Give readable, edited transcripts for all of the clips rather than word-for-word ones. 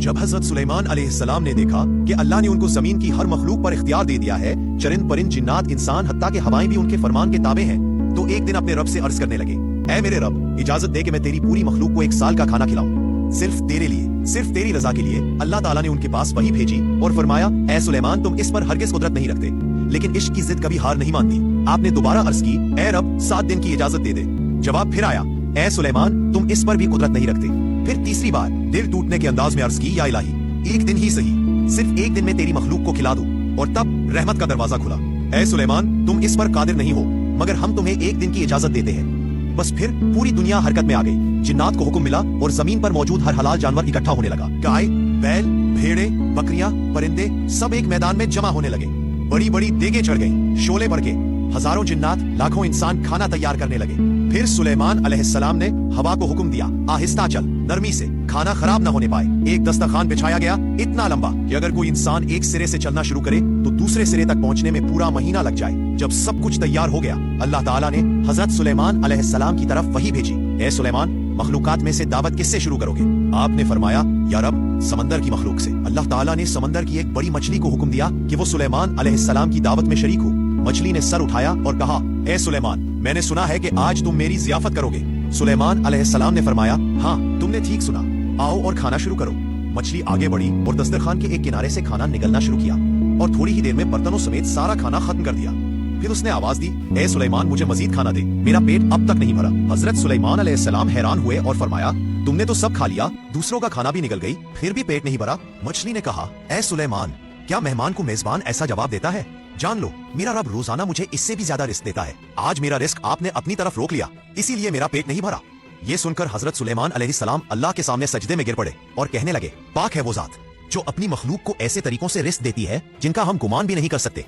जब हजरत सुलेमान अलैहिस्सलाम ने देखा कि अल्लाह ने उनको जमीन की हर मखलूक पर इख्तियार दे दिया है, चरिंद परिंद जिन्नात इंसान हत्ता के हवाएं भी उनके फरमान के ताबे हैं, तो एक दिन अपने रब से अर्ज करने लगे, ऐ मेरे रब, इजाजत दे कि मैं तेरी पूरी मखलूक को 1 साल का खाना खिलाऊं, सिर्फ तेरे लिए, सिर्फ तेरी रजा के लिए। अल्लाह ताला ने उनके पास वही भेजी और फरमाया, ऐ सुलेमान, तुम इस पर हरगिज कुदरत नहीं रखते, लेकिन इश्क की जिद कभी हार नहीं मानती। आपने दोबारा अर्ज की, ऐ रब, 7 दिन की इजाजत दे दे। जवाब फिर आया, ऐ सुलेमान, तुम इस पर भी कुदरत नहीं रखते। फिर तीसरी बार दिल टूटने के अंदाज में अर्ज की, या इलाही, एक दिन ही सही, सिर्फ एक दिन में तेरी मखलूक को खिला दूं। और तब रहमत का दरवाजा खुला, ऐ सुलेमान, तुम इस पर कादिर नहीं हो, मगर हम तुम्हें एक दिन की इजाजत देते हैं। बस फिर पूरी दुनिया हरकत में आ गई। जिन्नात को हुक्म मिला और जमीन पर मौजूद हर हलाल जानवर इकट्ठा होने लगा। गाय, बैल, भेड़े, बकरियां, परिंदे सब एक मैदान में जमा होने लगे। बड़ी बड़ी देगे चढ़ गई, शोले भड़के, हजारों जिन्नात, लाखों इंसान खाना तैयार करने लगे। फिर सुलेमान अलैहिस्सलाम ने हवा को हुक्म दिया, आहिस्ता चल, नरमी से, खाना खराब न होने पाए। एक दस्तरखान बिछाया गया, इतना लंबा कि अगर कोई इंसान एक सिरे से चलना शुरू करे तो दूसरे सिरे तक पहुंचने में पूरा महीना लग जाए। जब सब कुछ तैयार हो गया, अल्लाह ताला ने हजरत सुलेमान अलैहिस्सलाम की तरफ वही भेजी, ए सुलेमान, मखलूकात में से दावत किससे शुरू करोगे? आपने फरमाया, या रब, समंदर की मखलूक से। अल्लाह ताला ने समंदर की एक बड़ी मछली को हुक्म दिया कि वो सुलेमान अलैहिस्सलाम की दावत में शरीक हो। मछली ने सर उठाया और कहा, ए सुलेमान, मैंने सुना है कि आज तुम मेरी जियाफत करोगे। सुलेमान अलैहिस्सलाम ने फरमाया, हाँ, तुमने ठीक सुना, आओ और खाना शुरू करो। मछली आगे बढ़ी और दस्तरखान के एक किनारे से खाना निगलना शुरू किया और थोड़ी ही देर में बर्तनों समेत सारा खाना खत्म कर दिया। फिर उसने आवाज दी, ए सुलेमान, मुझे मजीद खाना दे, मेरा पेट अब तक नहीं भरा। हजरत सुलेमान अलैहिस्सलाम हैरान हुए और फरमाया, तुमने तो सब खा लिया, दूसरों का खाना भी निगल गई, फिर भी पेट नहीं भरा? मछली ने कहा, ए सुलेमान, क्या मेहमान को मेजबान ऐसा जवाब देता है? जान लो, मेरा रब रोजाना मुझे इससे भी ज्यादा रिस्क देता है। आज मेरा रिस्क आपने अपनी तरफ रोक लिया, इसीलिए मेरा पेट नहीं भरा। ये सुनकर हजरत सुलेमान अलैहिस्सलाम अल्लाह के सामने सजदे में गिर पड़े और कहने लगे, पाक है वो जात जो अपनी मखलूक को ऐसे तरीकों से रिस्क देती है जिनका हम गुमान भी नहीं कर सकते।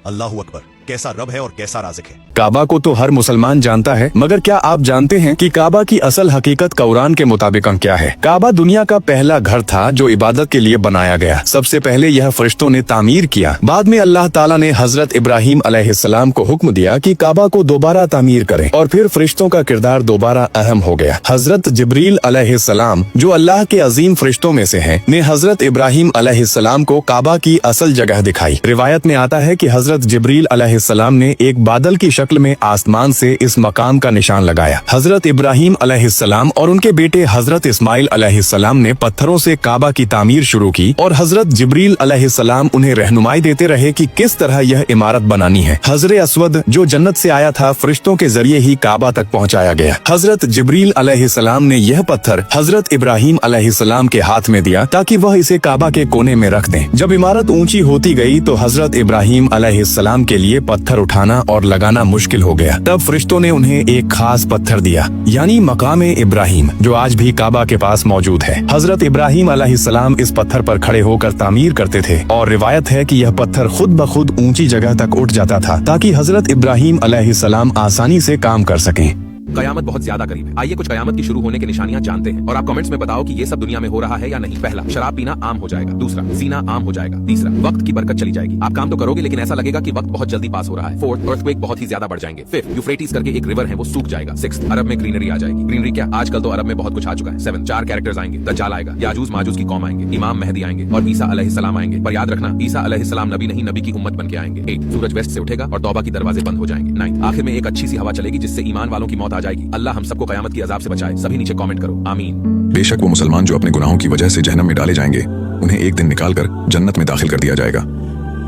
अल्लाहु अकबर, कैसा रब है और कैसा राज़िक है। काबा को तो हर मुसलमान जानता है, मगर क्या आप जानते हैं कि काबा की असल हकीकत कुरान के मुताबिक क्या है? काबा दुनिया का पहला घर था जो इबादत के लिए बनाया गया। सबसे पहले यह फरिश्तों ने तामीर किया। बाद में अल्लाह ताला ने हजरत इब्राहिम अलैहिस्सलाम को हुक्म दिया कि काबा को दोबारा तामीर करें, और फिर फरिश्तों का किरदार दोबारा अहम हो गया। हजरत जिब्रील अलैहिस्सलाम, जो अल्लाह के अजीम फरिश्तों में से हैं, ने हजरत इब्राहिम अलैहिस्सलाम को काबा की असल जगह दिखाई। रिवायत में आता है कि हजरत जिब्रील अलैहिस्सलाम ने एक बादल की शक्ल में आसमान से इस मकाम का निशान लगाया। हजरत इब्राहिम अलैहिस्सलाम और उनके बेटे हजरत इस्माइल अलैहिस्सलाम ने पत्थरों से काबा की तामीर शुरू की और हजरत जिब्रील अलैहिस्सलाम उन्हें रहनुमाई देते रहे कि किस तरह यह इमारत बनानी है। हजर अस्वद जो जन्नत से आया था, फरिश्तों के जरिए ही काबा तक पहुँचाया गया। हजरत जिब्रील अलैहिस्सलाम ने यह पत्थर हजरत इब्राहिम अलैहिस्सलाम के हाथ में दिया ताकि वह इसे काबा के कोने में रख दें। जब इमारत ऊंची होती गई तो हजरत इब्राहिम अलैहिस्सलाम के लिए पत्थर उठाना और लगाना मुश्किल हो गया। तब फरिश्तों ने उन्हें एक खास पत्थर दिया, यानी मकामे इब्राहिम, जो आज भी काबा के पास मौजूद है। हजरत इब्राहिम अलैहिस्सलाम इस पत्थर पर खड़े होकर तामीर करते थे और रिवायत है कि यह पत्थर खुद ब खुद ऊंची जगह तक उठ जाता था ताकि हजरत इब्राहिम अलैहिस्सलाम आसानी से काम कर सकें। कयामत बहुत ज्यादा करीब है। आइए कुछ कयामत की शुरू होने की निशानियां जानते हैं और आप कमेंट्स में बताओ कि ये सब दुनिया में हो रहा है या नहीं। पहला, शराब पीना आम हो जाएगा। दूसरा, जीना आम हो जाएगा। तीसरा, वक्त की बरकत चली जाएगी। आप काम तो करोगे लेकिन ऐसा लगेगा कि वक्त बहुत जल्दी पास हो रहा है। फोर्थ, अर्थक्वेक बहुत ही ज्यादा बढ़ जाएंगे। फिफ्थ, यूफ्रेटिस करके एक रिवर है वो सूख जाएगा। सिक्स्थ, अरब में ग्रीनरी आ जाएगी। ग्रीनरी क्या, आजकल तो अरब में बहुत कुछ आ चुका है। सेवन, 4 कैरेक्टर्स आएंगे। दज्जाल आएगा, याजूज माजूज की कौम आएंगे, इमाम मेहदी आएंगे और ईसा अलैहिस्सलाम आएंगे। पर याद रखना, ईसा अलैहिस्सलाम नबी नहीं, नबी की उम्मत बन के आएंगे। 8, सूरज वेस्ट से उठेगा और तौबा की दरवाजे बंद हो जाएंगे। 9, आखिर में एक अच्छी सी हवा चलेगी जिससे ईमान वालों की मौत आ जाएगी। अल्लाह हम सबको कयामत की अजाब से बचाए। सभी नीचे कमेंट करो, आमीन। बेशक वो मुसलमान जो अपने गुनाहों की वजह से जहन्नम में डाले जाएंगे, उन्हें एक दिन निकालकर जन्नत में दाखिल कर दिया जाएगा।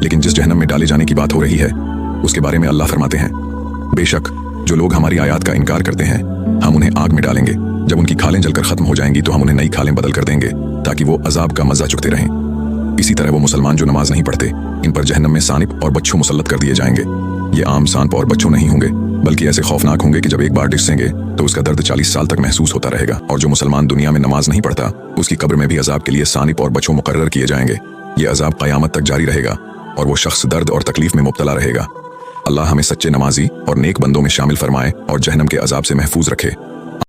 लेकिन जिस जहन्नम में डाले जाने की बात हो रही है उसके बारे में अल्लाह फरमाते हैं, बेशक जो लोग हमारी आयात का इनकार करते हैं हम उन्हें आग में डालेंगे। जब उनकी खालें जलकर खत्म हो जाएंगी तो हम उन्हें नई खालें बदल कर देंगे ताकि वो अजाब का मजा चुकते रहें। इसी तरह वो मुसलमान जो नमाज नहीं पढ़ते, इन पर जहन्नम में सानिप और बच्चों मुसल्लत कर दिए जाएंगे। ये आम सांप और बच्चों नहीं होंगे, बल्कि ऐसे खौफनाक होंगे कि जब एक बार डिसेंगे तो उसका दर्द 40 साल तक महसूस होता रहेगा। और जो मुसलमान दुनिया में नमाज नहीं पढ़ता, उसकी कब्र में भी अजाब के लिए सानिप और बच्चों मुकर्रर किए जाएंगे। ये अजाब क़यामत तक जारी रहेगा और वो शख्स दर्द और तकलीफ में मुब्तला रहेगा। अल्लाह हमें सच्चे नमाजी और नेक बंदों में शामिल फरमाए और जहन्नम के अजाब से महफूज रखे।